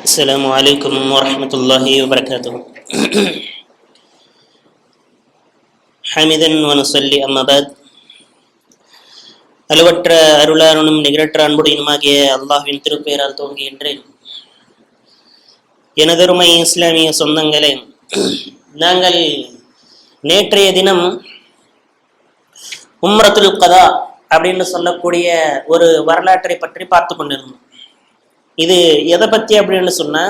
السلام عليكم ورحمة الله وبركاته. حمدا ونصلي أما بعد. அளவற்ற அருளாளனும் நிகரற்ற அன்புடையனுமாகிய அல்லாஹ்வின் திருப்பெயரால் துவங்குகின்றேன். எனதருமை இஸ்லாமிய சொந்தங்களே, நாங்கள் நேற்றைய தினம் உம்ரத்துல் கதா அப்படின்னு சொல்லக்கூடிய ஒரு வரலாற்றை பற்றி பார்த்து கொண்டிருந்தோம். இது எதை பற்றி அப்படின்னு சொன்னா,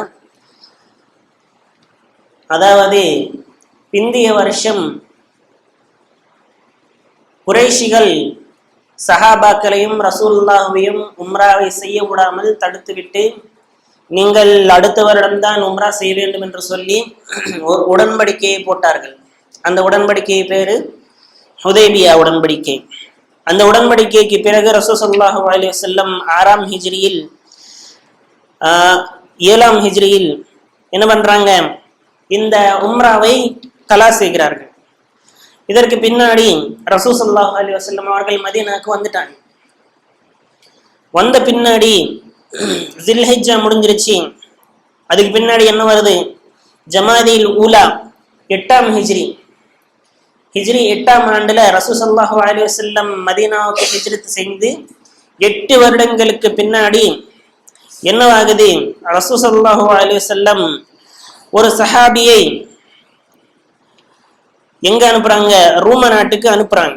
அதாவது பிந்திய வருஷம் குறைஷிகள் சஹாபாக்களையும் ரசூலுல்லாஹையும் உம்ராவை செய்ய விடாமல் தடுத்துவிட்டு, நீங்கள் அடுத்த வருடம்தான் உம்ரா செய்ய வேண்டும் என்று சொல்லி ஒரு உடன்படிக்கையை போட்டார்கள். அந்த உடன்படிக்கை பேரு ஹுதைபியா உடன்படிக்கை. அந்த உடன்படிக்கைக்கு பிறகு ரசூல் ஸல்லல்லாஹு அலைஹி வஸல்லம் 6ஆம் ஹிஜ்ரியில் 7ஆம் ஹிஜ்ரியில் என்ன பண்றாங்க, இந்த உம்ராவை கலா செய்கிறார்கள். இதற்கு பின்னாடி ரசூல் ஸல்லல்லாஹு அலைஹி வஸல்லம் அவர்கள் மதீனாவுக்கு வந்துட்டாங்க. வந்த பின்னாடி ஜில்ஹிஜ்ஜா முடிஞ்சிருச்சு. அதுக்கு பின்னாடி என்ன வருது, ஜமாதில் ஊலா 8ஆம் ஹிஜ்ரி 8ஆம் ஆண்டுல ரசூல் ஸல்லல்லாஹு அலைஹி வஸல்லம் மதீனாவுக்கு ஹிஜ்ரத் செய்து 8 வருடங்களுக்கு பின்னாடி என்னவாகுது, ரசூல் ஸல்லல்லாஹு அலைஹி வஸல்லம் ஒரு சஹாபியை எங்க அனுப்புறாங்க, ரோம நாட்டுக்கு அனுப்புறாங்க.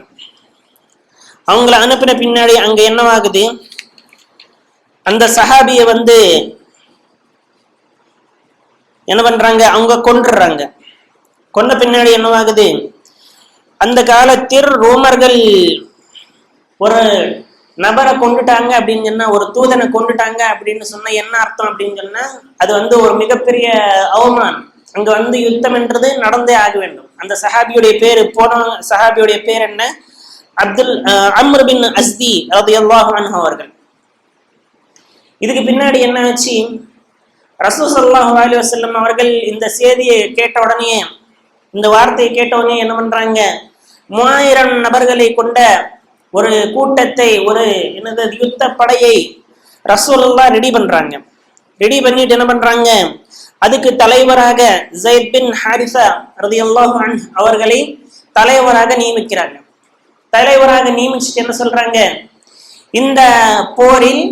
அவங்கள அனுப்பின பின்னாடி அங்க என்னவாகுது, அந்த சஹாபிய என்ன பண்றாங்க, அவங்க கொன்றுறாங்க. கொன்ன பின்னாடி என்னவாகுது, அந்த காலத்தில் ரோமர்கள் ஒரு நபரை கொண்டுட்டாங்க அப்படின்னு சொன்னா, ஒரு தூதனை கொண்டுட்டாங்க அப்படின்னு சொன்னா என்ன அர்த்தம் அப்படின்னு சொன்னா, அது ஒரு மிகப்பெரிய அவமானம். அங்க யுத்தம் என்றது நடந்தே ஆக வேண்டும். அந்த சஹாபியுடைய பேரு, போன சஹாபியுடைய பேர் என்ன, அம்ர் பின் அஸ்தி ரலியல்லாஹு அன்ஹு அவர்கள். இதுக்கு பின்னாடி என்ன ஆச்சு, ரசூல் ஸல்லல்லாஹு அலைஹி வஸல்லம் அவர்கள் இந்த செய்தியை கேட்ட உடனே, இந்த வார்த்தையை கேட்ட உடனே என்ன பண்றாங்க, 3000 நபர்களை கொண்ட ஒரு கூட்டத்தை, ஒரு யுத்த படையை ரசூலுல்லாஹ் ரெடி பண்றாங்க. ரெடி பண்ணிட்டு என்ன பண்றாங்க, அதுக்கு தலைவராக ஸைத் பின் ஹாரிஸா ரலியல்லாஹு அன்ஹு அவர்களை தலைவராக நியமிக்கிறாங்க. தலைவராக நியமிச்சுட்டு என்ன சொல்றாங்க, இந்த போரில்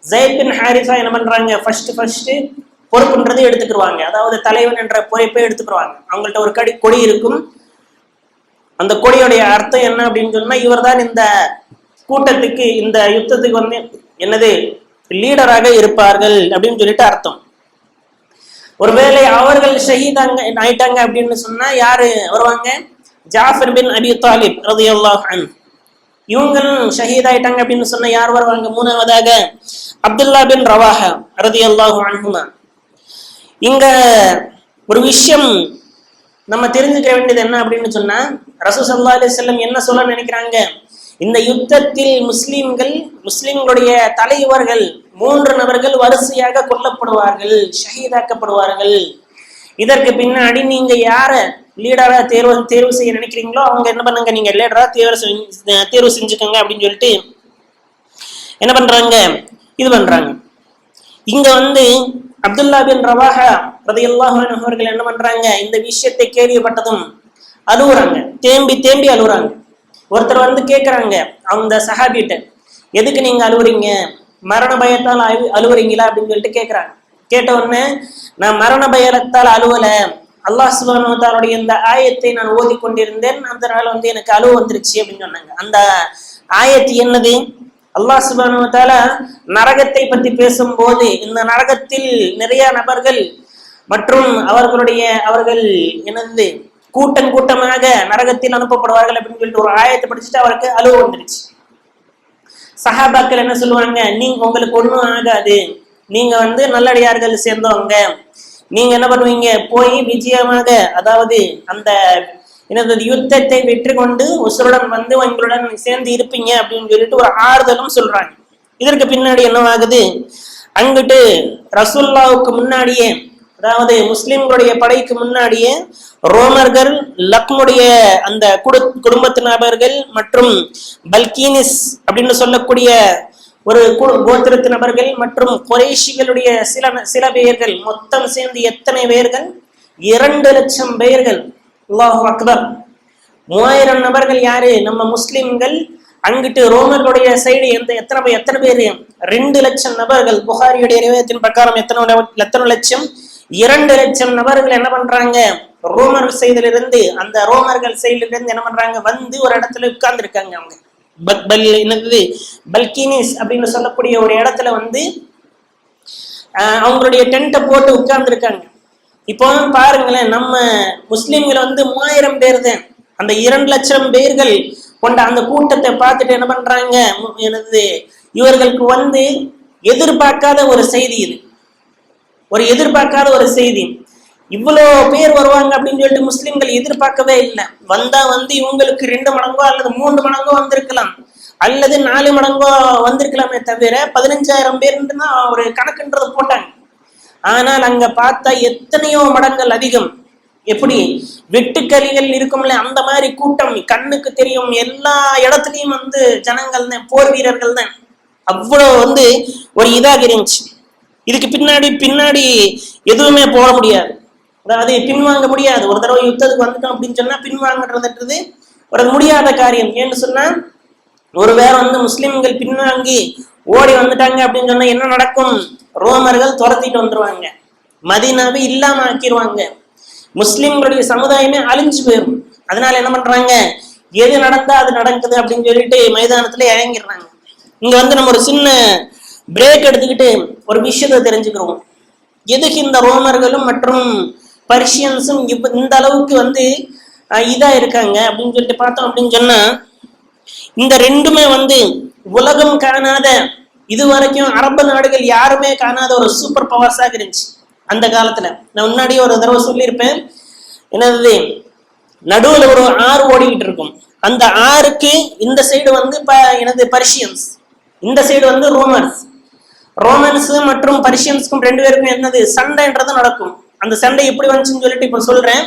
ஸைத் பின் ஹாரிஸா என்ன பண்றாங்க, ஃபர்ஸ்ட் பொறுப்புன்றது எடுத்துக்கிடுவாங்க. அதாவது தலைவன் என்ற பொறுப்பை எடுத்துக்கிடுவாங்க. அவங்கள்ட்ட ஒரு கொடி இருக்கும். அந்த கொடியுடைய அர்த்தம் என்ன அப்படின்னு சொன்னா, இவர் தான் இந்த கூட்டத்துக்கு, இந்த யுத்தத்துக்கு என்னது லீடராக இருப்பார்கள் அப்படின்னு சொல்லிட்டு அர்த்தம். ஒருவேளை அவர்கள் ஷஹீதாங்க ஆயிட்டாங்க அப்படின்னு சொன்னா யாரு வருவாங்க, ஜாஃபர் பின் அபி தாலிப் ரலியல்லாஹு அன்ஹு. இவங்களும் ஷஹீத் ஆயிட்டாங்க அப்படின்னு சொன்னா யார் வருவாங்க, மூணாவதாக அப்துல்லா பின் ரவாஹா ரலியல்லாஹு அன்ஹுமா. இங்க ஒரு விஷயம் நம்ம தெரிஞ்சுக்க வேண்டியது என்ன அப்படின்னு சொன்னா, ரசூல் ஸல்லல்லாஹு அலைஹி வஸல்லம் என்ன சொல்ல நினைக்கிறாங்க, இந்த யுத்தத்தில் முஸ்லிம்களுடைய தலைவர்கள் 3 நபர்கள் வரிசையாக கொல்லப்படுவார்கள், ஷஹீதாக்கப்படுவார்கள். இதற்கு பின்னாடி நீங்க யார லீடரா தேர்வு செய்ய நினைக்கிறீங்களோ அவங்க என்ன பண்ணுங்க, நீங்க லீடரா தேர்வு செஞ்சுக்கோங்க அப்படின்னு சொல்லிட்டு என்ன பண்றாங்க, இது பண்றாங்க. இங்க அப்துல்லா பின் ரவாஹா ரலியல்லாஹு அன்ஹு அவர்கள் என்ன பண்றாங்க, இந்த விஷயத்தை கேள்விப்பட்டதும் அழுவுறாங்க, தேம்பி அழுவுறாங்க. ஒருத்தர் கேட்கிறாங்க அந்த சஹாபிட்ட, எதுக்கு நீங்க அழுவுறீங்க, மரண பயத்தால் அழுவுறீங்களா அப்படின்னு சொல்லிட்டு கேட்கிறாங்க. கேட்ட உடனே, நான் மரண பயத்தால் அழுவல, அல்லாஹ் சுப்ஹானஹு வ தஆலாவுடைய இந்த ஆயத்தை நான் ஓதி கொண்டிருந்தேன், அதனால எனக்கு அழுவு வந்துருச்சு அப்படின்னு சொன்னாங்க. அந்த ஆயத்து என்னது, அல்லாஹ் சுப்ஹானஹு வ தஆலா நரகத்தை பற்றி பேசும்போது, இந்த நரகத்தில் நிறைய நபர்கள் மற்றும் அவர்கள் கூட்டமாக நரகத்தில் அனுப்பப்படுவார்கள் அப்படின்னு சொல்லிட்டு ஒரு ஆயத்தை படிச்சுட்டு அவருக்கு அழுவு வந்துருச்சு. சஹாபாக்கள் என்ன சொல்லுவாங்க, நீங்க உங்களுக்கு ஒண்ணும் ஆகாது, நீங்க நல்லடியார்கள் சேர்ந்தவங்க, நீங்க என்ன பண்ணுவீங்க, போய் விஜயமாக, அதாவது அந்த யுத்தத்தை வெற்றி கொண்டு உசுருடன் உங்களுடன் சேர்ந்து இருப்பீங்க அப்படின்னு சொல்லிட்டு ஒரு ஆறுதலும் சொல்றாங்க. இதற்கு பின்னாடி என்னவாகுது, அங்கிட்டு ரசூலுல்லாஹ்வுக்கு முன்னாடியே, அதாவது முஸ்லிம்களுடைய படைக்கு முன்னாடியே ரோமர்கள், லக்முடைய அந்த குடும்பத்து நபர்கள் மற்றும் பல்கீனிஸ் அப்படின்னு சொல்லக்கூடிய ஒரு கோத்திரத்து நபர்கள் மற்றும் குறைஷிகளுடைய சில பேர்கள் மொத்தம் சேர்ந்து எத்தனை பேர்கள்? 2,00,000 பேர்கள். அல்லாஹு அக்பர். 3000 நபர்கள் யாரு? நம்ம முஸ்லிம்கள். அங்கிட்டு ரோமர்களுடைய சைடு எத்தனை பேரு? 2,00,000 நபர்கள். புகாரியுடைய ரிவாயத்தின் பிரகாரம் எத்தனை லட்சம்? 2,00,000 நபர்கள் என்ன பண்றாங்க? ரோமர் சைடிலிருந்து, அந்த ரோமர்கள் சைடிலிருந்து என்ன பண்றாங்க? வந்து ஒரு இடத்துல உட்கார்ந்து இருக்காங்க. அவங்க பல்கினிஸ் அப்படின்னு சொல்லக்கூடிய ஒரு இடத்துல வந்து அவங்களுடைய டென்ட்டை போட்டு உட்கார்ந்து இருக்காங்க. இப்போ பாருங்களேன், நம்ம முஸ்லிம்கள் வந்து 3000 பேர் தான். அந்த 2,00,000 பேர்கள் கொண்ட அந்த கூட்டத்தை பார்த்துட்டு என்ன பண்றாங்க? இவர்களுக்கு வந்து எதிர்பார்க்காத ஒரு செய்தி. இது ஒரு எதிர்பார்க்காத ஒரு செய்தி. இவ்வளோ பேர் வருவாங்க அப்படின்னு சொல்லிட்டு முஸ்லிம்கள் எதிர்பார்க்கவே இல்லை. வந்தா வந்து இவங்களுக்கு 2 மடங்கோ அல்லது 3 மடங்கோ வந்திருக்கலாம், அல்லது 4 மடங்கோ வந்திருக்கலாமே தவிர 15,000 பேருன்னு தான் ஒரு கணக்குன்றது போட்டாங்க. ஆனால் அங்க பார்த்தா எத்தனையோ மடங்கள் அதிகம். எப்படி வெட்டுக்கலிகள் இருக்கும்ல, அந்த மாதிரி கூட்டம் கண்ணுக்கு தெரியும். எல்லா இடத்துலயும் வந்து ஜனங்கள் தான், போர் வீரர்கள் தான். அவ்வளவு வந்து ஒரு இதாக இருந்துச்சு. இதுக்கு பின்னாடி எதுவுமே போட முடியாது, அதாவது பின்வாங்க முடியாது. ஒரு தடவை யுத்தத்துக்கு வந்துட்டோம் அப்படின்னு சொன்னா பின்வாங்கன்றது ஒரு முடியாத காரியம். ஏன்னு சொன்னா ஒரு வேற வந்து முஸ்லிம்கள் பின்வாங்கி ஓடி வந்துட்டாங்க அப்படின்னு சொன்னா என்ன நடக்கும்? ரோமர்கள் துரத்திட்டு வந்துருவாங்க, மதீனாவை இல்லாம ஆக்கிடுவாங்க, முஸ்லிம்களுடைய சமுதாயமே அழிஞ்சு போயிடும். அதனால என்ன பண்றாங்க? எது நடந்தா அது நடக்குது அப்படின்னு சொல்லிட்டு மைதானத்துல இறங்கிடுறாங்க. இங்க வந்து நம்ம ஒரு சின்ன பிரேக் எடுத்துக்கிட்டு ஒரு விஷயத்தை தெரிஞ்சுக்கிறோம். எதுக்கு இந்த ரோமர்களும் மற்றும் பர்ஷியன்ஸும் இந்த அளவுக்கு வந்து இதா இருக்காங்க அப்படின்னு சொல்லிட்டு பார்த்தோம் அப்படின்னு சொன்னா, இந்த ரெண்டுமே வந்து உலகம் காணாத, இதுவரைக்கும் அரபு நாடுகள் யாருமே காணாத ஒரு சூப்பர் பவர்ஸாக இருந்துச்சு அந்த காலத்துல. நான் முன்னாடியே ஒரு தடவை சொல்லியிருப்பேன், என்னது நடுவுல ஒரு ஆறு ஓடிக்கிட்டு இருக்கும். அந்த ஆறுக்கு இந்த சைடு வந்து பர்ஷியன்ஸ், இந்த சைடு வந்து ரோமன்ஸ் மற்றும் பர்ஷியன்ஸ்க்கும் 2 பேருக்கும் என்னது சண்டைன்றது நடக்கும். அந்த சண்டை எப்படி வந்துச்சுன்னு சொல்லிட்டு இப்ப சொல்றேன்.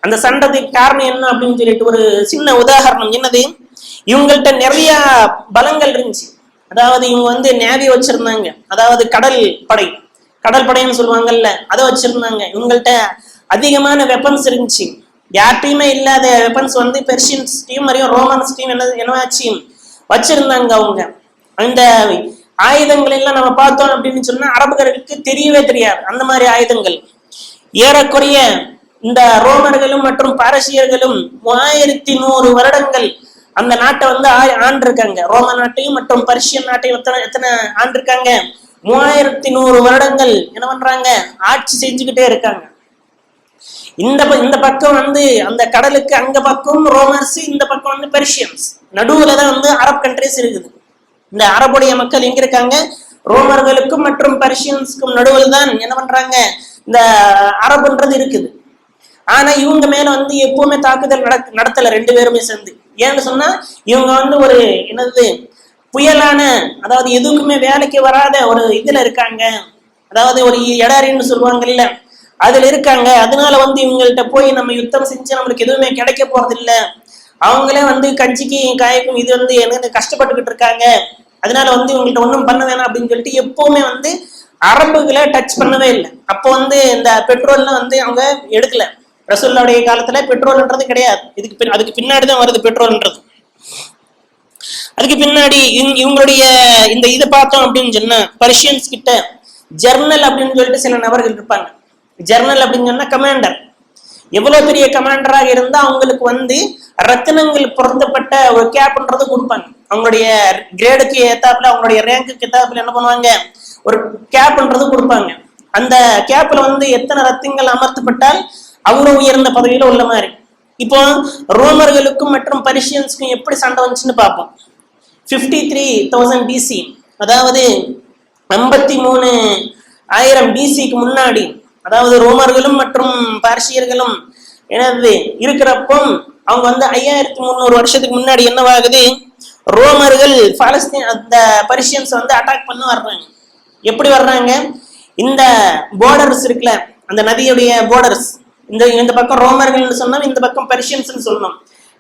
அந்த சண்டைக்கு காரணம் என்ன அப்படின்னு சொல்லிட்டு ஒரு சின்ன உதாரணம். என்னது, இவங்கள்ட்ட நிறைய பலங்கள் இருந்துச்சு. அதாவது இவங்க வந்து நேவி வச்சிருந்தாங்க, அதாவது கடல் படைன்னு சொல்லுவாங்கல்ல, அதை வச்சிருந்தாங்க. இவங்கள்ட்ட அதிகமான வெப்பன்ஸ் இருந்துச்சு. யார்ட்டையுமே இல்லாத வெப்பன்ஸ் வந்து பெர்ஷியன்ஸ் டீம் மாதிரியும் ரோமன்ஸ் டீம் என்னவாச்சு வச்சிருந்தாங்க. அவங்க அந்த ஆயுதங்கள் எல்லாம் நம்ம பார்த்தோம் அப்படின்னு சொன்னா அரபுகளுக்கு தெரியவே தெரியாது. அந்த மாதிரி ஆயுதங்கள் ஏறக்குறைய இந்த ரோமர்களும் மற்றும் பாரசீகர்களும் 1100 வருடங்கள் அந்த நாட்டை வந்து ஆண்டிருக்காங்க. ரோம நாட்டையும் மற்றும் பர்ஷியன் நாட்டையும் எத்தனை ஆண்டிருக்காங்க? 3100 வருடங்கள் என்ன பண்றாங்க? ஆட்சி செஞ்சுக்கிட்டே இருக்காங்க. இந்த பக்கம் வந்து அந்த கடலுக்கு அங்க பக்கம் ரோமர்ஸ், இந்த பக்கம் வந்து பெர்ஷியன்ஸ், நடுவுலதான் வந்து அரபு கண்ட்ரிஸ் இருக்குது. இந்த அரபுடைய மக்கள் எங்க இருக்காங்க? ரோமர்களுக்கும் மற்றும் பர்ஷியன்ஸ்க்கும் நடுவில் தான் என்ன பண்றாங்க? இந்த அரபுன்றது இருக்குது. ஆனா இவங்க மேல வந்து எப்பவுமே தாக்குதல் நடத்தல 2 பேருமே சேர்ந்து. ஏன்னு சொன்னா இவங்க வந்து ஒரு புயலான, அதாவது எதுக்குமே வேலைக்கு வராத ஒரு இதுல இருக்காங்க. அதாவது ஒரு எடாரின்னு சொல்லுவாங்க இல்ல, அதுல இருக்காங்க. அதனால வந்து இவங்கள்ட்ட போய் நம்ம யுத்தம் செஞ்சு நம்மளுக்கு எதுவுமே கிடைக்க போறது இல்லை. அவங்களே வந்து கஞ்சிக்கு காய்க்கும் இது வந்து எனக்கு கஷ்டப்பட்டுக்கிட்டு இருக்காங்க. அதனால வந்து இவங்கள்ட்ட ஒன்றும் பண்ண வேணாம் அப்படின்னு சொல்லிட்டு எப்பவுமே வந்து அரபுகளை டச் பண்ணவே இல்லை. அப்போ வந்து இந்த பெட்ரோல்லாம் வந்து அவங்க எடுக்கல. ரசூலுல்லாஹ்வுடைய காலத்துல பெட்ரோல்ன்றது கிடையாது. அதுக்கு பின்னாடிதான் வருது பெட்ரோல்ன்றது. அதுக்கு பின்னாடி இவங்களுடைய இந்த இதை பார்த்தோம் அப்படின்னு சொன்னா, பர்ஷியன்ஸ் கிட்ட ஜெர்னல் அப்படின்னு சொல்லிட்டு சில நபர்கள் இருப்பாங்க. ஜெர்னல் அப்படின்னு சொன்னா கமாண்டர். எவ்வளவு பெரிய கமாண்டராக இருந்தா அவங்களுக்கு வந்து ரத்தினங்கள் பொருத்தப்பட்ட ஒரு கேப்ன்றது கொடுப்பாங்க. அவங்களுடைய கிரேடுக்கு ஏத்தாப்புல, அவங்களுடைய ரேங்குக்கு ஏத்தாப்புல என்ன பண்ணுவாங்க? ஒரு கேப்ன்றது கொடுப்பாங்க. அந்த கேப்ல வந்து எத்தனை ரத்தினங்கள் அமர்த்தப்பட்டால் அவ்வளவு உயர்ந்த பதவியில உள்ள மாதிரி. இப்போ ரோமர்களுக்கும் மற்றும் பர்ஷியன்ஸ்க்கும் எப்படி சண்டை வந்துச்சுன்னு பார்ப்போம். 53,000 BC, அதாவது 53,000 BCக்கு முன்னாடி, அதாவது ரோமர்களும் மற்றும் பார்சியர்களும் என்னது இருக்கிறப்போ அவங்க வந்து 5300 வருஷத்துக்கு முன்னாடி என்னவாகுது? ரோமர்கள் பாலஸ்தீன் அந்த பர்ஷியன்ஸ் வந்து அட்டாக் பண்ண வர்றாங்க. எப்படி வர்றாங்க? இந்த போர்டர்ஸ் இருக்குல்ல, அந்த நதியுடைய போர்டர்ஸ், இந்த பக்கம் ரோமர்கள் சொன்னோம், இந்த பக்கம் பெர்ஷியன்ஸ் சொல்லணும்.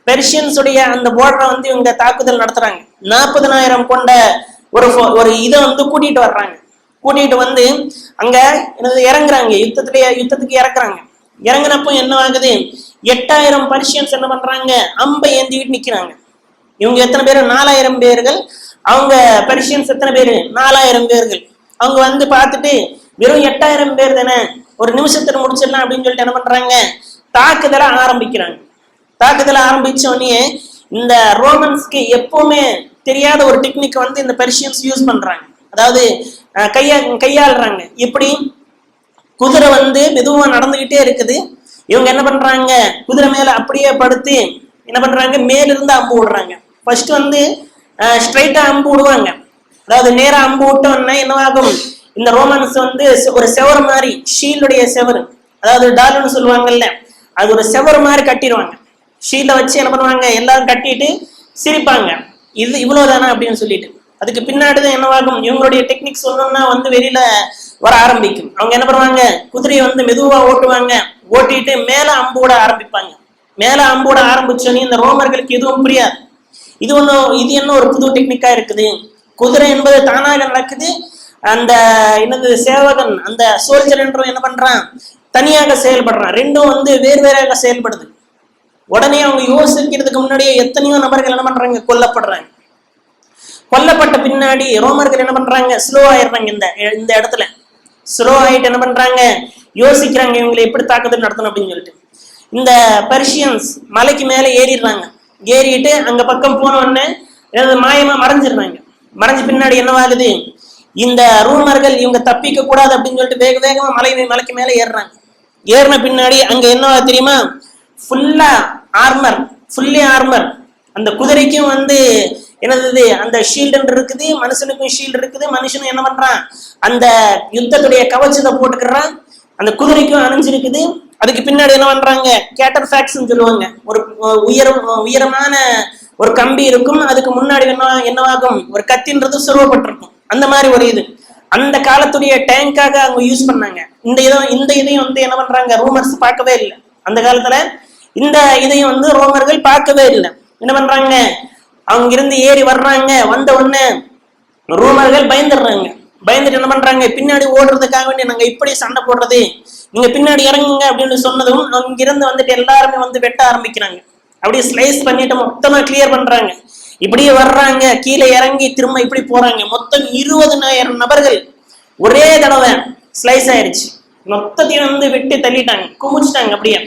பெர்ஷியன்ஸ் உடைய அந்த போர்டரை வந்து இவங்க தாக்குதல் நடத்துறாங்க. 40,000 கொண்ட ஒரு இதை வந்து கூட்டிட்டு வர்றாங்க. கூட்டிட்டு வந்து அங்க இறங்குறாங்க, யுத்தத்துக்கு இறக்குறாங்க. இறங்குனப்போ என்ன ஆகுது, 8000 பர்ஷியன்ஸ் என்ன பண்றாங்க, அம்பை ஏந்திக்கிட்டு நிக்கிறாங்க. இவங்க எத்தனை பேர், 4000 பேர்கள். அவங்க பர்ஷியன்ஸ் எத்தனை பேரு, 4000 பேர்கள். அவங்க வந்து பார்த்துட்டு வெறும் 8000 பேர் தானே, ஒரு நிமிஷத்துல முடிச்சிடலாம் அப்படின்னு சொல்லிட்டு என்ன பண்றாங்க, தாக்குதலை ஆரம்பிக்கிறாங்க. தாக்குதலை ஆரம்பிச்ச உடனே இந்த ரோமன்ஸ்க்கு எப்பவுமே தெரியாத ஒரு டெக்னிக் வந்து இந்த பெர்ஷியன்ஸ் யூஸ் பண்றாங்க. அதாவது கையாளுறாங்க. எப்படி, குதிரை வந்து மெதுவா நடந்துகிட்டே இருக்குது, இவங்க என்ன பண்றாங்க, குதிரை மேல அப்படியே படுத்து என்ன பண்றாங்க, மேலிருந்து அம்பு விடுறாங்க. ஃபர்ஸ்ட் வந்து ஸ்ட்ரைட்டா அம்பு விடுவாங்க. அதாவது நேரா அம்பு விட்டோம்னா என்னவாகும், இந்த ரோமன்ஸ் வந்து ஒரு செவரு மாதிரி, ஷீல்டுடைய செவரு, அதாவது டால்னு சொல்லுவாங்கல்ல, அது ஒரு செவரு மாதிரி கட்டிடுவாங்க. ஷீல்ட வச்சு என்ன பண்ணுவாங்க, எல்லாரும் கட்டிட்டு சிரிப்பாங்க, இது இவ்வளவுதானா அப்படின்னு சொல்லிட்டு. அதுக்கு பின்னாடிதான் என்னவாகும், இவங்களுடைய டெக்னிக் சொல்லணும்னா வந்து வெளியில வர ஆரம்பிக்கும். அவங்க என்ன பண்ணுவாங்க, குதிரையை வந்து மெதுவா ஓட்டுவாங்க, ஓட்டிட்டு மேல அம்போட ஆரம்பிப்பாங்க. மேல அம்போட ஆரம்பிச்சோன்னே இந்த ரோமர்களுக்கு எதுவும் புரியாது. இது என்ன ஒரு புது டெக்னிக்கா இருக்குது, குதிரை என்பது தானாக நடக்குது, அந்த என்னது சேவகன் அந்த சோல்ஜர் என்றும் என்ன பண்றான், தனியாக செயல்படுறான். ரெண்டும் வந்து வேறாக செயல்படுது. உடனே அவங்க யோசிக்கிறதுக்கு முன்னாடியே எத்தனையோ நபர்கள் என்ன பண்றாங்க, கொல்லப்படுறாங்க. கொல்லப்பட்ட பின்னாடி ரோமர்கள் என்ன பண்றாங்க, ஸ்லோ ஆயிடுறாங்க. இந்த இடத்துல ஸ்லோ ஆயிட்டு என்ன பண்றாங்க, யோசிக்கிறாங்க இவங்களை எப்படி தாக்குதல் நடத்தணும் அப்படின்னு சொல்லிட்டு. இந்த பர்ஷியன்ஸ் மலைக்கு மேல ஏறிடுறாங்க. ஏறிட்டு அங்க பக்கம் போன உடனே மாயமா மறைஞ்சிடுறாங்க. மறைஞ்ச பின்னாடி என்னவாகுது, இந்த ரூமர்கள் இவங்க தப்பிக்க கூடாது அப்படின்னு சொல்லிட்டு வேக வேகமா மலைக்கு மேல ஏறுறாங்க. ஏறின பின்னாடி அங்க என்னவா தெரியுமா, ஃபுல்லி ஆர்மர். அந்த குதிரைக்கும் வந்து என்னது, அந்த ஷீல்டு இருக்குது, மனுஷனுக்கும் ஷீல்டு இருக்குது. மனுஷனும் என்ன பண்றான், அந்த யுத்தத்துடைய கவச்சத்தை போட்டுக்கிறான். அந்த குதிரைக்கும் அணிஞ்சிருக்குது. அதுக்கு பின்னாடி என்ன பண்றாங்க, கேட்டர் ஃபேக்ஸ் சொல்லுவாங்க, ஒரு உயரமான ஒரு கம்பி இருக்கும். அதுக்கு முன்னாடி என்னவாகும், ஒரு கத்தின்றது சுருவப்பட்டிருக்கும். அந்த மாதிரி ஒரு இது அந்த காலத்துடைய டேங்காக அவங்க யூஸ் பண்ணாங்க. இந்த இதையும் வந்து என்ன பண்றாங்க, ரோமர்ஸ் பார்க்கவே இல்லை. அந்த காலத்துல இந்த இதையும் வந்து ரோமர்கள் பார்க்கவே இல்லை. என்ன பண்றாங்க, அவங்க இருந்து ஏறி வர்றாங்க. வந்த உடனே ரோமர்கள் பயந்துடுறாங்க. பயந்துட்டு என்ன பண்றாங்க, பின்னாடி ஓடுறதுக்காக வேண்டி நாங்க இப்படி சண்டை போடுறது, நீங்க பின்னாடி இறங்குங்க அப்படின்னு சொன்னதும் அங்கிருந்து வந்துட்டு எல்லாருமே வந்து வெட்ட ஆரம்பிக்கிறாங்க. அப்படியே ஸ்லைஸ் பண்ணிட்டு மொத்தமா கிளியர் பண்றாங்க. இப்படியே வர்றாங்க, கீழே இறங்கி திரும்ப இப்படி போறாங்க. மொத்தம் 20,000 நபர்கள் ஒரே தடவை ஸ்லைஸ் ஆயிடுச்சு. மொத்தத்தையும் வந்து வெட்டி தள்ளிட்டாங்க, குமிச்சிட்டாங்க அப்படியே.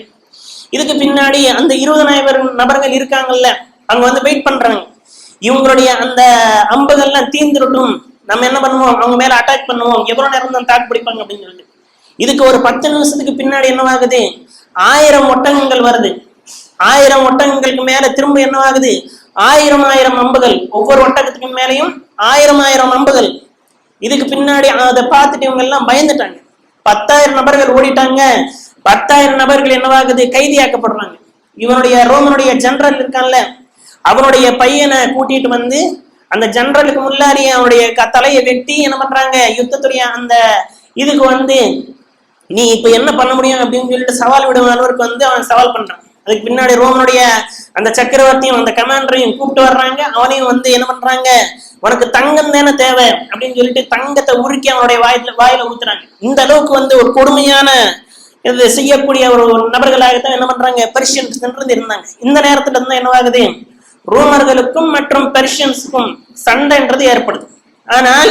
இதுக்கு பின்னாடி அந்த 20,000 நபர்கள் இருக்காங்கல்ல, அவங்க வந்து வெயிட் பண்றாங்க. இவங்களுடைய அந்த அம்புகள்லாம் தீந்துடட்டும், நம்ம என்ன பண்ணுவோம், அவங்க மேல அட்டாக் பண்ணுவோம், எவ்வளவு நேரம் தான் தாக்கு பிடிப்பாங்க அப்படின்னு சொல்லிட்டு. இதுக்கு ஒரு 10 நிமிஷத்துக்கு பின்னாடி என்னவாகுது, 1000 ஒட்டகங்கள் வருது. 1000 ஒட்டகங்களுக்கு மேல திரும்ப என்னவாகுது, 1000 அம்புகள். ஒவ்வொரு ஒட்டகத்துக்கு மேலையும் 1000 அம்புகள். இதுக்கு பின்னாடி அதை பார்த்துட்டு இவங்க எல்லாம் பயந்துட்டாங்க. 10,000 நபர்கள் ஓடிட்டாங்க. 10,000 நபர்கள் என்னவாகுது, கைதியாக்கப்படுறாங்க. இவனுடைய ரோமனுடைய ஜெனரல் இருக்கான்ல, அவனுடைய பையனை கூட்டிட்டு வந்து அந்த ஜெனரலுக்கு முன்னாடியே அவனுடைய தலையை வெட்டி என்ன பண்றாங்க, யுத்தத்துடைய அந்த இதுக்கு வந்து நீ இப்ப என்ன பண்ண முடியும் அப்படின்னு சொல்லிட்டு சவால் விடும் அளவுக்கு வந்து அவன் சவால் பண்றான். அதுக்கு பின்னாடி ரோமனுடைய அந்த சக்கரவர்த்தியும் அந்த கமாண்டரையும் கூப்பிட்டு வர்றாங்க. அவனையும் வந்து என்ன பண்றாங்க, உனக்கு தங்கம் தானே தேவை அப்படின்னு சொல்லிட்டு தங்கத்தை உருக்கி அவனுடைய வாயில ஊத்துறாங்க. இந்த அளவுக்கு வந்து ஒரு கொடுமையான இது செய்யக்கூடிய ஒரு நபர்களாகத்தான் என்ன பண்றாங்க, பெர்ஷியன்ஸ் இருந்தாங்க. இந்த நேரத்துல இருந்து என்னவாகுது, ரோமர்களுக்கும் மற்றும் பெர்ஷியன்ஸுக்கும் சண்டைன்றது ஏற்படுது. ஆனால்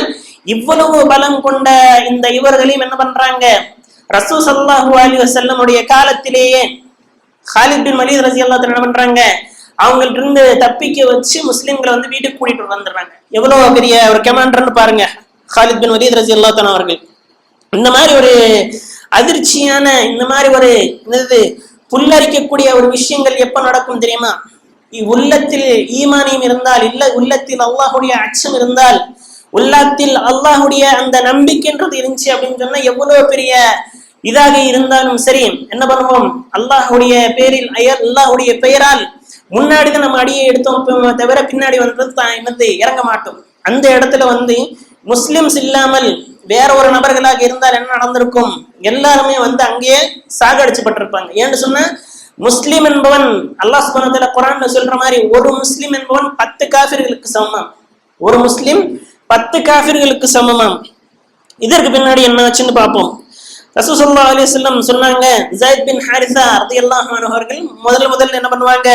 இவ்வளவு பலம் கொண்ட இந்த இவர்களையும் என்ன பண்றாங்க, ரசூல் ஸல்லல்லாஹு அலைஹி வஸல்லம் உடைய காலத்திலேயே காலித் பின் வலீத் ரலியல்லாஹு அன்ஹு என்ன பண்றாங்க, அவங்கள்ட்ட இருந்து தப்பிக்க வச்சு முஸ்லிம்களை வந்து வீட்டுக்கு கூட்டிட்டு வந்துடுறாங்க. எவ்வளவு பெரிய ஒரு கமாண்டர்னு பாருங்க காலித் பின் வலீத் ரலியல்லாஹு அன்ஹு அவர்கள். இந்த மாதிரி ஒரு அதிர்ச்சியான, இந்த மாதிரி ஒரு என்னது புல்லரிக்கக்கூடிய ஒரு விஷயங்கள் எப்ப நடக்கும் தெரியுமா, உள்ளத்தில் ஈமானியம் இருந்தால், இல்ல உள்ளத்தில் அல்லாஹுடைய அச்சம் இருந்தால், உள்ளத்தில் அல்லாஹுடைய அந்த நம்பிக்கைன்றது இருந்துச்சு அப்படின்னு சொன்னா எவ்வளவு பெரிய இதாக இருந்தாலும் சரி என்ன பண்ணுவோம், அல்லாஹுடைய பேரில் அல்லாஹுடைய பெயரால் முன்னாடிதான் நம்ம அடியை எடுத்தோம் தவிர பின்னாடி வந்தது என்னது இறங்க மாட்டோம். அந்த இடத்துல வந்து முஸ்லிம்ஸ் இல்லாமல் வேற ஒரு நபர்களாக இருந்தால் என்ன நடந்திருக்கும், எல்லாருமே வந்து அங்கேயே சாகடிச்சுப்பட்டிருப்பாங்க. ஏன்னு சொன்னா முஸ்லிம் என்பவன் அல்லாஹ் சுப்ஹானஹு வ தஆலா குர்ஆன்ல சொல்ற மாதிரி ஒரு முஸ்லிம் என்பவன் 10 காஃபிர்களுக்கு சமம். ஒரு முஸ்லிம் 10 காஃபிர்களுக்கு சமமாம். இதற்கு பின்னாடி என்ன ஆச்சுன்னு பார்ப்போம். ரசூல் ஸல்லல்லாஹு அலைஹி வஸல்லம் சொன்னாங்க, ஸைத் பின் ஹாரிஸா ரலியல்லாஹு அன்ஹு அவர்கள் முதல்ல என்ன பண்ணுவாங்க,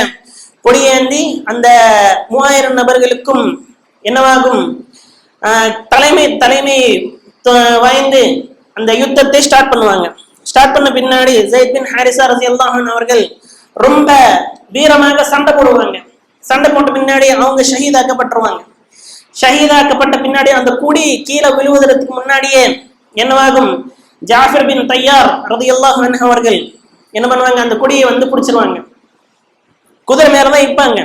கொடியேந்தி அந்த 3000 நபர்களுக்கும் என்னவாகும், தலைமை வாய்ந்து அந்த யுத்தத்தை ஸ்டார்ட் பண்ணுவாங்க. ஸ்டார்ட் பண்ண பின்னாடி ஸைத் பின் ஹாரிஸா ரலியல்லாஹு அன்ஹு அவர்கள் ரொம்ப வீரமாக சண்டை போடுவாங்க. சண்டை போட்ட பின்னாடி அவங்க ஷஹீதாக்கப்பட்டுருவாங்க. ஷஹீதாக்கப்பட்ட பின்னாடி அந்த கொடி கீழே விழுவதற்கு முன்னாடியே என்னவாகும், ஜாஃபர் பின் தையார் ரலியல்லாஹு அன்ஹு அவர்கள் என்ன பண்ணுவாங்க, அந்த கொடியை வந்து பிடிச்சிருவாங்க. குதிரை மேலதான் இருப்பாங்க,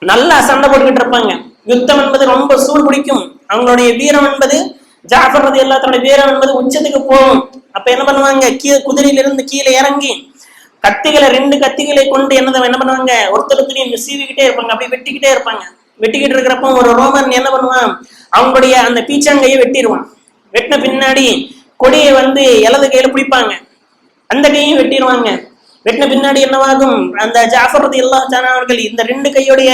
நல்லா சண்டை போட்டுக்கிட்டு இருப்பாங்க. யுத்தம் என்பது ரொம்ப சூடு பிடிக்கும். அவங்களுடைய வீரம் என்பது, ஜாஃபர் ரலியல்லாஹு அன்ஹுடைய வீரம் என்பது உச்சத்துக்கு போகும். அப்ப என்ன பண்ணுவாங்க, குதிரையிலிருந்து கீழே இறங்கி கத்திகளை 2 கத்திகளை கொண்டு என்ன பண்ணுவாங்க, ஒருத்தருத்தையும் சீவிக்கிட்டே இருப்பாங்க, அப்படி வெட்டிக்கிட்டே இருப்பாங்க. வெட்டிக்கிட்டு இருக்கிறப்ப ஒரு ரோமன் என்ன பண்ணுவான், அவங்களுடைய அந்த பீச்சாங்கையை வெட்டிடுவான். வெட்டின பின்னாடி கொடியை வந்து இலது கையில பிடிப்பாங்க, அந்த கையும் வெட்டிடுவாங்க. வெட்டின பின்னாடி என்னவாகும், அந்த ஜாஃபர் ரலியல்லாஹு அன்ஹு அவர்கள் இந்த 2 கையுடைய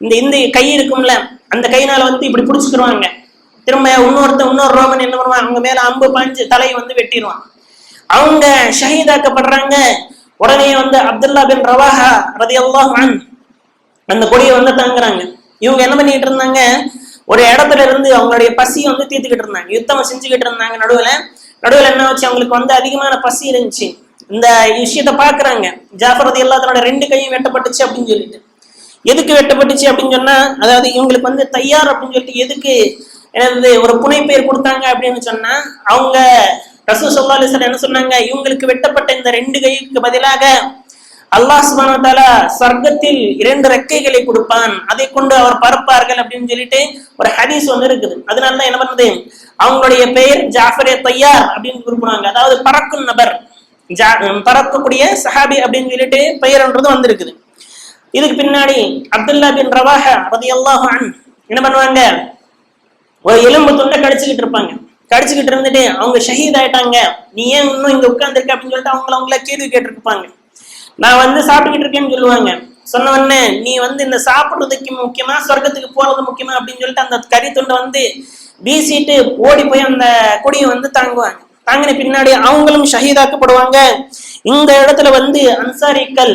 இந்த கை இருக்கும்ல, அந்த கையினால வந்து இப்படி பிடிச்சுக்கிடுவாங்க. திரும்ப இன்னொரு ரோமன் என்ன பண்ணுவான், அவங்க மேல அம்பு பாஞ்சு தலையை வந்து வெட்டிடுவான். அவங்க ஷஹீதாக்கப்படுறாங்க. உடனே வந்து அப்துல்லா பின் ரவாஹா ரலியல்லாஹு அன்ஹு அந்த கொடியை வந்து தாங்குறாங்க. இவங்க என்ன பண்ணிட்டு இருந்தாங்க, ஒரு இடத்துல இருந்து அவங்களுடைய பசியை வந்து தீர்த்துக்கிட்டு இருந்தாங்க. யுத்தம் செஞ்சுக்கிட்டு இருந்தாங்க. நடுவில் என்ன வச்சு, அவங்களுக்கு வந்து அதிகமான பசி இருந்துச்சு. இந்த விஷயத்த பாக்குறாங்க, ஜாஃபர் ரலியல்லாஹு அன்ஹு 2 கையும் வெட்டப்பட்டுச்சு அப்படின்னு சொல்லிட்டு. எதுக்கு வெட்டப்பட்டுச்சு அப்படின்னு சொன்னா, அதாவது இவங்களுக்கு வந்து தையார் அப்படின்னு சொல்லிட்டு எதுக்கு ஒரு புனை பெயர் கொடுத்தாங்க அப்படின்னு சொன்னா, அவங்க ரசூல் ஸல்லல்லாஹு அலைஹி வஸல்லம் என்ன சொன்னாங்க, இவங்களுக்கு வெட்டப்பட்ட இந்த 2 கைக்கு பதிலாக அல்லாஹ் சுப்ஹானஹு வ தஆலா சொர்க்கத்தில் 2 ரெக்கைகளை கொடுப்பான், அதை கொண்டு அவர் பறப்பார்கள் அப்படின்னு சொல்லிட்டு ஒரு ஹதீஸ் ஒன்று இருக்குது. அதனாலதான் என்ன பண்ணுது, அவங்களுடைய பெயர் ஜாஃபரே தையார் அப்படின்னு குறிப்பிடுவாங்க. அதாவது பறக்கும் நபர், பறக்கக்கூடிய சஹாபி அப்படின்னு சொல்லிட்டு பெயர்ன்றது வந்திருக்குது. இதுக்கு பின்னாடி அப்துல்லா பின் ரவாஹா ரலியல்லாஹு அன்ஹு என்ன பண்ணுவாங்க, ஒரு எலும்பு துண்டை கடிச்சுக்கிட்டு இருப்பாங்க. கடிச்சுக்கிட்டு இருந்துட்டு அவங்க ஷஹீத் ஆயிட்டாங்க, நீ ஏன் இன்னும் இங்க உட்கார்ந்துருக்க அப்படின்னு சொல்லிட்டு அவங்கள கேள்வி கேட்டிருப்பாங்க. நான் வந்து சாப்பிட்டுக்கிட்டு இருக்கேன்னு சொல்லுவாங்க. சொன்ன உடனே, நீ வந்து இந்த சாப்பிடுறதுக்கு முக்கியமா சொர்க்கத்துக்கு போறது முக்கியமா அப்படின்னு சொல்லிட்டு அந்த கறி துண்டை வந்து வீசிட்டு ஓடி போய் அந்த கொடியை வந்து தாங்குவாங்க. தாங்கின பின்னாடி அவங்களும் ஷஹீதாக்கப்படுவாங்க. இந்த இடத்துல வந்து அன்சாரிக்கள்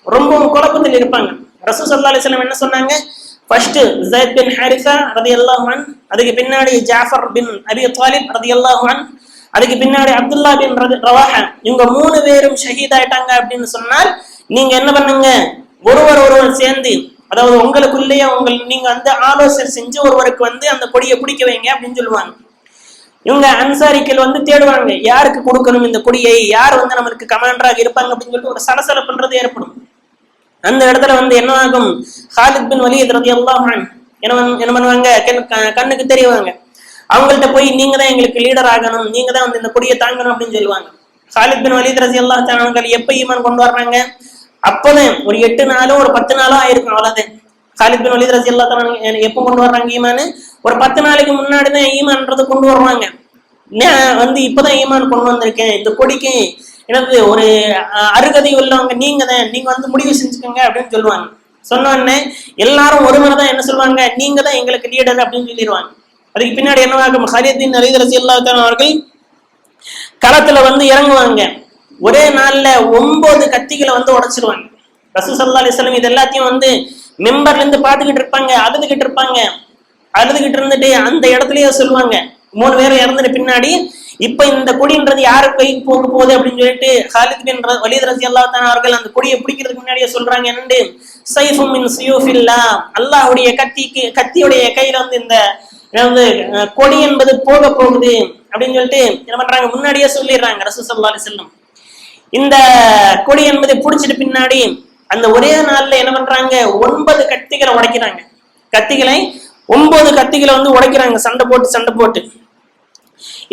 ரொம்ப குழப்பத்தில் இருப்பாங்க. ரசூல் ஸல்லல்லாஹு அலைஹி வஸல்லம் என்ன சொன்னாங்க, ஃபர்ஸ்ட் ஸைத் பின் ஹாரிஸா ரலியல்லாஹு அன்ஹு, அதுக்கு பின்னாடி ஜாஃபர் பின் அபி தாலிப் ரலியல்லாஹு அன்ஹு, அதுக்கு பின்னாடி அப்துல்லா பின் ரவாஹா, இவங்க 3 பேரும் ஷஹீத் ஆயிட்டாங்க அப்படின்னு சொன்னால், நீங்க என்ன பண்ணுங்க, ஒருவர் சேர்ந்து, அதாவது உங்களுக்குள்ளேயே நீங்க வந்து ஆலோசனை செஞ்சு ஒருவருக்கு வந்து அந்த கொடியை பிடிக்க வைங்க அப்படின்னு சொல்லுவாங்க. இவங்க அன்சாரிகள் வந்து தேடுவாங்க, யாருக்கு கொடுக்கணும் இந்த கொடியை, யார் வந்து நம்மளுக்கு கமாண்டராக இருப்பாங்க அப்படின்னு சொல்லிட்டு ஒரு சலசலப்புன்றது ஏற்படும். அந்த இடத்துல வந்து என்ன ஆகும், ஹாலித் பின் வலீத் ரலியல்லாஹு அன்ஹு என்ன பண்ணுவாங்க, கண்ணுக்கு தெரியவாங்க. அவங்கள்ட்ட போய், நீங்க தான் எங்களுக்கு லீடர் ஆகணும், நீங்க தான் வந்து இந்த கொடியை தாங்கணும் அப்படின்னு சொல்லுவாங்க. ஹாலித் பின் வலீத் ரலியல்லாஹு அன்ஹு எப்ப ஈமான் கொண்டு வர்றாங்க, அப்பதான் ஒரு 8 நாளோ ஒரு 10 நாளோ ஆயிருக்கும், அவ்வளவுதான். ஹாலித் பின் வலீத் ரலியல்லாஹு அன்ஹு எப்ப கொண்டு வர்றாங்க ஈமான், ஒரு 10 நாளைக்கு முன்னாடிதான் ஈமான்றது கொண்டு வருவாங்க. வந்து இப்பதான் ஈமான் கொண்டு வந்திருக்கேன், இந்த கொடிக்கு எனக்கு ஒரு அருகதை உள்ளவங்க நீங்க வந்து முடிவு செஞ்சுக்கோங்க அப்படின்னு சொல்லுவாங்க. சொன்ன உடனே எல்லாரும் ஒரு மனதான் என்ன சொல்லுவாங்க, நீங்க தான் எங்களுக்கு லீடர் அப்படின்னு சொல்லிடுவாங்க. அதுக்கு பின்னாடி என்னவாகும், ஹாலித் பின் வலீத் ரலியல்லாஹு அன்ஹு அவர்கள் களத்துல வந்து இறங்குவாங்க. ஒரே நாள்ல 9 கத்திகளை வந்து உடைச்சிருவாங்க. ரசூல் ஸல்லல்லாஹு அலைஹி வஸல்லம் இது எல்லாத்தையும் வந்து மெம்பர்ல இருந்து பாத்துக்கிட்டு இருப்பாங்க, அழுதுகிட்டு இருந்துட்டு அந்த இடத்துலயே சொல்லுவாங்க, 3 பேரும் இறந்துட்டு பின்னாடி, இப்ப இந்த கொடின்றது யாரு கைக்கு போக போகுது அப்படின்னு சொல்லிட்டு ஹாலித் பின் வலீத் ரலியல்லாஹு அன்ஹு அவர்கள் அந்த கொடியை பிடிக்கிறதுக்கு முன்னாடியே சொல்றாங்க, என்னண்டு சைஃபும் மின் சியூஃபில்லாஹ், அல்லாஹ்வுடைய கத்தியுடைய கையில வந்து இந்த கொடி என்பது போக போகுது அப்படின்னு சொல்லிட்டு என்ன பண்றாங்க, முன்னாடியே சொல்லிடுறாங்க ரசூல் ஸல்லல்லாஹு அலைஹி வஸல்லம். இந்த கொடி என்பதை பிடிச்சிட்டு பின்னாடி அந்த ஒரே நாள்ல என்ன பண்றாங்க, 9 கத்திகளை உடைக்கிறாங்க. 9 கத்திகளை வந்து உடைக்கிறாங்க, சண்டை போட்டு.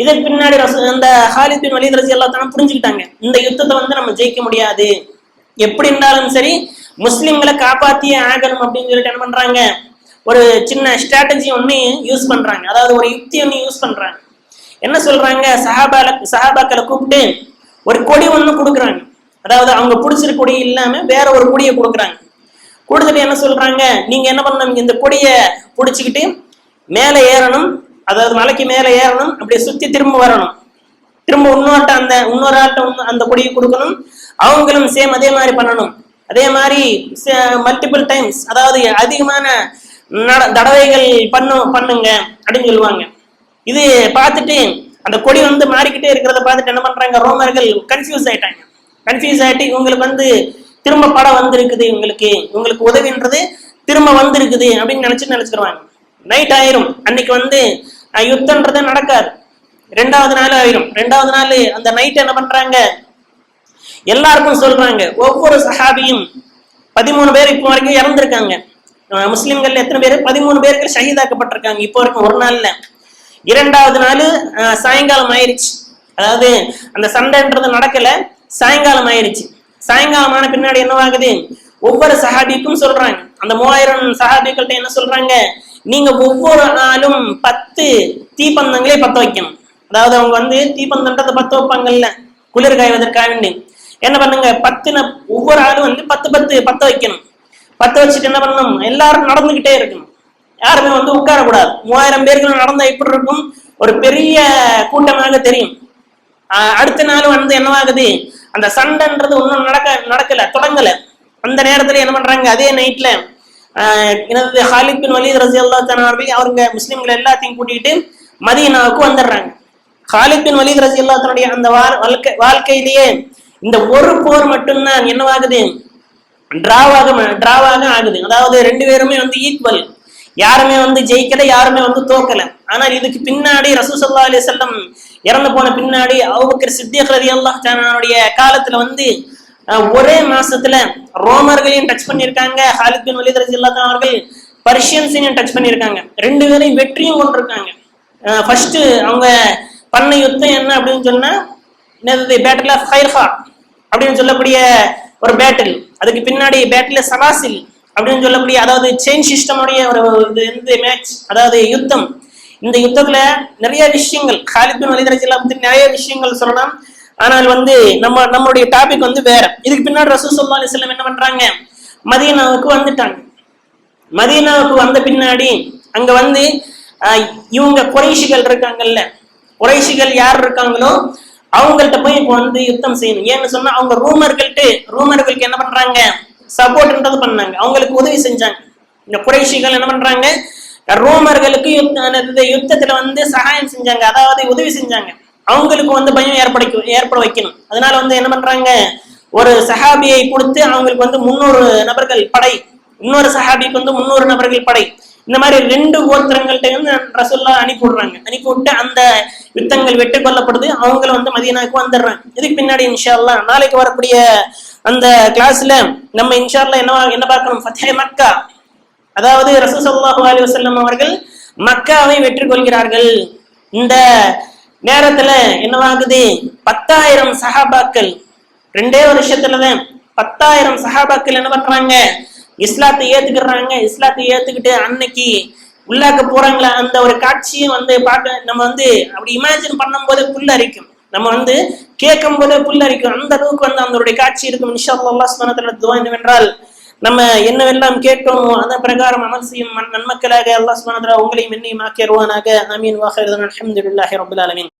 இதற்கு பின்னாடி அந்த ஹாலித் பின் வலீத் ரலியல்லாஹு அன்ஹு புரிஞ்சுக்கிட்டாங்க, இந்த யுத்தத்தை வந்து நம்ம ஜெயிக்க முடியாது, எப்படி இருந்தாலும் சரி முஸ்லிம்களை காப்பாத்தியே ஆகணும் அப்படின்னு சொல்லிட்டு என்ன பண்றாங்க, ஒரு சின்ன ஸ்ட்ராட்டஜி ஒண்ணு யூஸ் பண்றாங்க. அதாவது ஒரு யுக்தி ஒண்ணு யூஸ் பண்றாங்க. என்ன சொல்றாங்க, சஹாபாக்களை கூப்பிட்டு ஒரு கொடி ஒண்ணு கொடுக்குறாங்க. அதாவது அவங்க பிடிச்சிருக்க கொடி இல்லாம வேற ஒரு கொடியை கொடுக்குறாங்க. கொடுத்துட்டு என்ன சொல்றாங்க, நீங்க என்ன பண்ணணும், இந்த கொடியை பிடிச்சிக்கிட்டு மேலே ஏறணும், அதாவது மலைக்கு மேலே ஏறணும், அப்படியே சுத்தி திரும்ப வரணும், திரும்ப இன்னொரு ஆள்கிட்ட அந்த கொடியை கொடுக்கணும், அவங்களும் சேம் அதே மாதிரி பண்ணணும். அதே மாதிரி மல்டிபிள் டைம்ஸ், அதாவது அதிகமான தடவைகள் பண்ணுங்க அப்படின்னு சொல்லுவாங்க. இது பார்த்துட்டு அந்த கொடி வந்து மாறிக்கிட்டே இருக்கிறத பார்த்துட்டு என்ன பண்றாங்க, ரோமர்கள் கன்ஃபியூஸ் ஆயிட்டாங்க. கன்ஃபியூஸ் ஆயிட்டு இவங்களுக்கு திரும்ப படம் வந்திருக்குது, உங்களுக்கு உதவின்றது திரும்ப வந்திருக்குது அப்படின்னு நினைச்சுக்கிடுவாங்க. நைட் ஆயிரும். அன்னைக்கு யுத்தம்ன்றது நடக்காது. 2வது நாள் ஆயிரும். 2வது நாள் அந்த நைட் என்ன பண்றாங்க, எல்லாருக்கும் சொல்றாங்க, ஒவ்வொரு சஹாபியும் 13 பேர் இப்போ வரைக்கும் இறந்திருக்காங்க. முஸ்லிம்கள் எத்தனை பேர்? 13 பேருக்கு ஷஹீதாக்கப்பட்டிருக்காங்க இப்போ வரைக்கும் ஒரு நாள்ல. 2வது நாள் சாயங்காலம் ஆயிருச்சு. அதாவது அந்த சண்டைன்றது நடக்கல, சாயங்காலம் ஆயிருச்சு. சாயங்காலம் ஆன பின்னாடி என்னவாகுது, ஒவ்வொரு சஹாபிக்கும் சொல்றாங்க, அந்த 3000 சஹாபிகள்கிட்ட என்ன சொல்றாங்க, நீங்க ஒவ்வொரு நாளும் 10 தீப்பந்தங்களே பத்த வைக்கணும். அதாவது அவங்க தீப்பந்தன்றதை பத்த வைப்பாங்கல்ல, குளிர் காய்வதற்காக வேண்டி என்ன பண்ணுங்க, ஒவ்வொரு ஆளும் 10 பத்த வைக்கணும். பத்த வச்சுட்டு என்ன பண்ணணும், எல்லாரும் நடந்துகிட்டே இருக்கணும், யாருமே உட்காரக்கூடாது. 3000 பேருக்கு நடந்தா எப்படி இருக்கும், ஒரு பெரிய கூட்டமாக தெரியும். அடுத்த நாள் என்னவாகுது, அந்த சண்டைன்றது ஒன்றும் நடக்கல, தொடங்கல. அந்த நேரத்துல என்ன பண்றாங்க, அதே நைட்ல ஹாலித் பின் வலீத் ரலியல்லாஹு தஆலா அவங்க முஸ்லிம்கள் எல்லாத்தையும் கூட்டிட்டு மதீனாவுக்கு வந்துடுறாங்க. ஹாலித் பின் வலீத் ரலியல்லாஹு தஆலா அந்த வாழ்க்கையிலேயே இந்த ஒரு போர் மட்டும்தான் என்னவாகுது, டிராவாக ஆகுது. அதாவது 2 பேருமே ஈக்குவல், யாருமே ஜெயிக்கல, யாருமே தோக்கல. ஆனால் இதுக்கு பின்னாடி ரசூல் ஸல்லல்லாஹு அலைஹி வஸல்லம் இறந்து போன பின்னாடி அபூபக்கர் சித்திக் ரலியல்லாஹு தஆலாவுடைய காலத்துல ஒரே மாசத்துல ரோமர்களையும் டச் பண்ணியிருக்காங்க, ஹாலித் பின் வலீத் ரலியல்லாஹு தஆலா அவர்கள் பர்ஷியன்ஸையும் டச் பண்ணியிருக்காங்க. 2 பேரையும் வெற்றியும் கொண்டிருக்காங்க. ஃபர்ஸ்ட் அவங்க பண்ண யுத்தம் என்ன அப்படின்னு சொன்னா, பேட்டில் ஆஃப் ஹைர்ஹா அப்படின்னு சொல்லக்கூடிய ஒரு பேட்டில். அதுக்கு பின்னாடி பேட்டில் சலாசில் அப்படின்னு சொல்லக்கூடிய, அதாவது செயின் சிஸ்டமுடைய ஒரு மேட்ச், அதாவது யுத்தம். இந்த யுத்தத்துல நிறைய விஷயங்கள், ஹாலித் பின் வலீத் ரலியல்லாஹு பத்தி நிறைய விஷயங்கள் சொல்லலாம். ஆனால் நம்மளுடைய டாபிக் வேற. இதுக்கு பின்னாடி ரசூல் ஸல்லல்லாஹு அலைஹி வஸல்லம் என்ன பண்றாங்க, மதீனாவுக்கு வந்துட்டாங்க. மதீனாவுக்கு வந்த பின்னாடி அங்க இவங்க குறைஷிகள் இருக்காங்கல்ல, குறைஷிகள் யார் இருக்காங்களோ அவங்கள்ட்ட போய் இப்போ யுத்தம் செய்யணும். ஏன்னு சொன்னா அவங்க ரூமர்களுக்கு என்ன பண்றாங்க, சப்போர்ட்ன்றது பண்ணாங்க, அவங்களுக்கு உதவி செஞ்சாங்க. இந்த குறைஷிகள் என்ன பண்றாங்க, ரோமர்களுக்கு யுத்தத்துல சகாயம் செஞ்சாங்க, அதாவது உதவி செஞ்சாங்க. அவங்களுக்கு பயம் ஏற்பட வைக்கணும். அதனால என்ன பண்றாங்க, ஒரு சஹாபியை கொடுத்து அவங்களுக்கு 300 நபர்கள் படை, இன்னொரு சஹாபிக்கு 300 நபர்கள் படை, இந்த மாதிரி 2 கோத்திரங்கள்ட்ட ரசூலுல்லாஹ் அனுப்பிவிட்டு அந்த யுத்தங்கள் வெற்றி கொள்ளப்படுது. அவங்கள மதீனாவுக்கு வந்துடுறாங்க. இதுக்கு பின்னாடி இன்ஷா அல்லாஹ் நாளைக்கு வரக்கூடிய அந்த கிளாஸ்ல நம்ம இன்ஷா அல்லாஹ் என்ன பார்க்கணும், ஃபத்ஹே மக்கா, அதாவது ரசூல் ஸல்லல்லாஹு அலைஹி வஸல்லம் அவர்கள் மக்காவை வெற்றி கொள்கிறார்கள். இந்த நேரத்துல என்னவாகுது, 10,000 சஹாபாக்கள் 2 வருஷத்துலதான் 10,000 சஹாபாக்கள் என்ன பண்றாங்க, இஸ்லாத்தை ஏத்துக்கிறாங்க. இஸ்லாத்தை ஏத்துக்கிட்டு அன்னைக்கு உள்ளாக்க போறாங்களா, அந்த ஒரு காட்சியும் பார்க்க நம்ம அப்படி இமேஜின் பண்ணும் போது புல்லரிக்கும், நம்ம கேட்கும் போதே புல்லரிக்கும். அந்த அளவுக்கு அந்த காட்சி இருக்கும். இன்ஷா அல்லாஹ் சுப்ஹானஹு வ தஆலா துஆ என்னவென்றால், நம்ம என்னவெல்லாம் கேட்டோமோ அதன் பிரகாரம் அமல் செய்யும் நன்மக்களாக அல்லாஹ் சுப்ஹானஹு வ தஆலா உங்களையும் என்னையும் ஆக்கியருவானாக. ஆமீன். வாஹிர் அல்ஹம்துலில்லாஹி ரப்பில் ஆலமீன்.